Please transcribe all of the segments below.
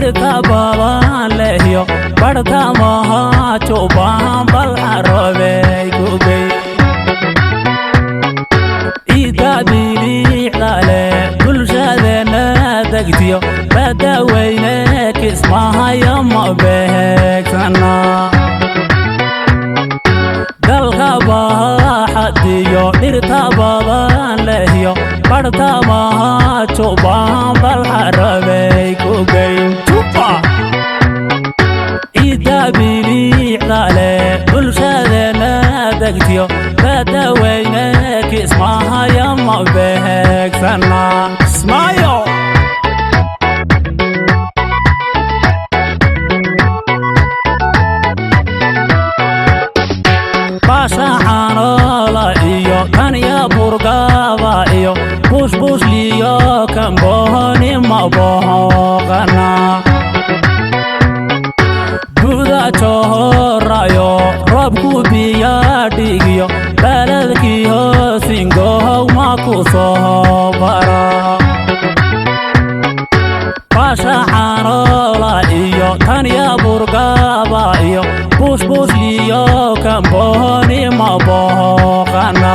irtababa lehiyo bartamaha chuban bal arabe gubay idadili dale bulshadena dagtiyo badaweyne kismaha yama beegsana dalgaba hadiyo irtababa lehiyo bartamaha chuban bal arabe gubay tupa idabili dale bulshadena dagtiyo badaweyne kismaha yama beegsana smayo Pasahanola iyo kanya burgaba iyo bush liyo kamboni mabohogana Buda chorayo robku biya digiyo baladkiyo singo makusobara Pasahanola iyo kanya burgaba iyo bush liyo kamboni mabohogana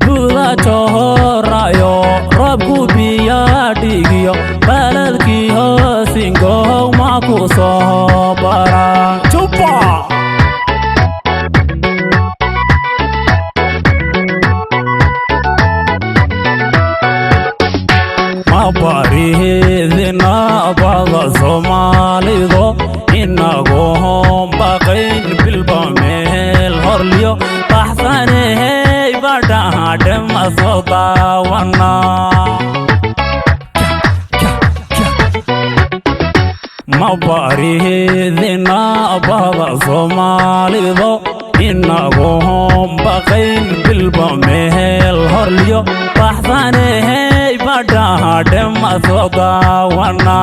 Buda chorayo robku biya digiyo baladkiyo singo makusobara Chupa Mabarihidina bada Somalido Inagom baqayn bilbamel horliyo Baxsanehey Badhaadhe masodawana Mabarihidina bada Somalido Inagom baqayn bilbamel horliyo Baxsanehey Badhaadhe masodawana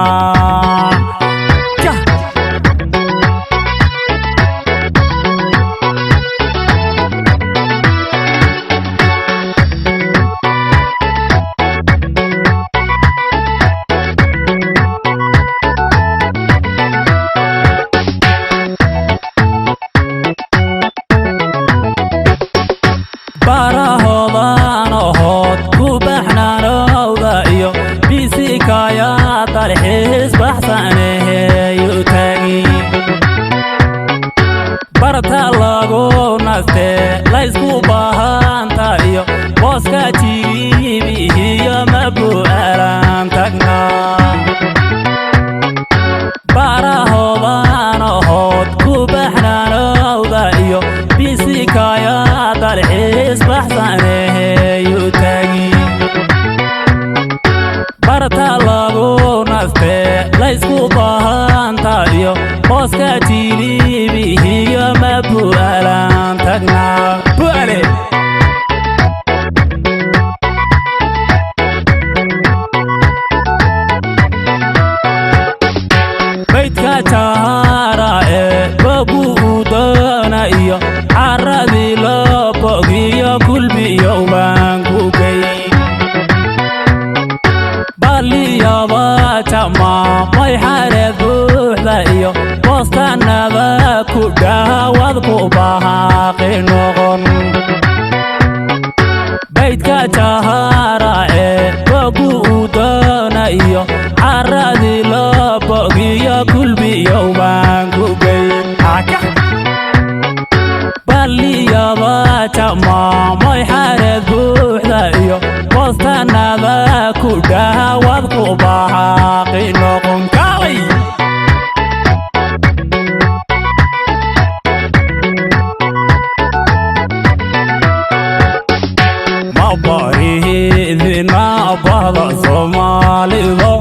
Barahodan ohod kubaxnanowda iyo bisikaya dalxiis baxsaneeyo tagi barta lagu naste laysku bahanta iyo boska jibiyo mabualan tagna Barahodan ohod kubaxnanowda iyo bisikaya dalxiis baxsaneeyo tagi barta lagu naste laysku bahanta iyo boska jibiyo mabualan tagna buale Baitka chahara babu udana iyo aradi lobogiyo kulbiyo bangugay Baliyaba chama may xareed buuxda iyo boostanada ku dhaawad ku bahaaqi noqon Baitka chahara babu udana iyo aradi lobogiyo kulbiyo bangugay Baliyaba chama may xareed buuxda iyo boostanada ku dhaawad ku bahaaqi noqon kaalay Mabarihidina bada Somalido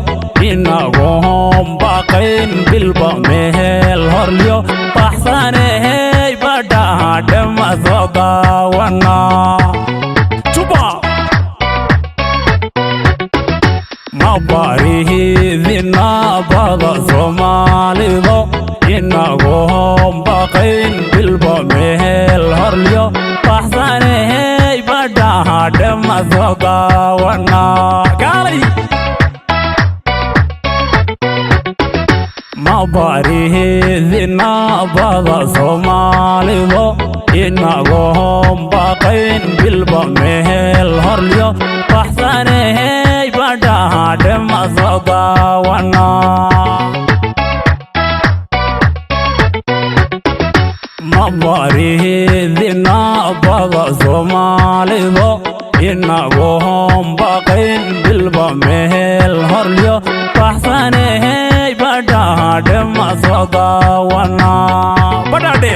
Inagom baqayn bilbamel horliyo Baxsanehey Badhaadhe masodawana Chupa Mabarihidina bada Somalido Inagom baqayn bilbamel horliyo Baxsanehey Badhaadhe masodawana Kaalay baridina bada Soomaalido inagoo baqayn bilba meel horlyo baxsanay Badhaadhe ma soo daawana baridina bada Soomaalido inagoo baqayn bilba meel horlyo baxsanay Badhaadhe ma soo daawana Badhaadhe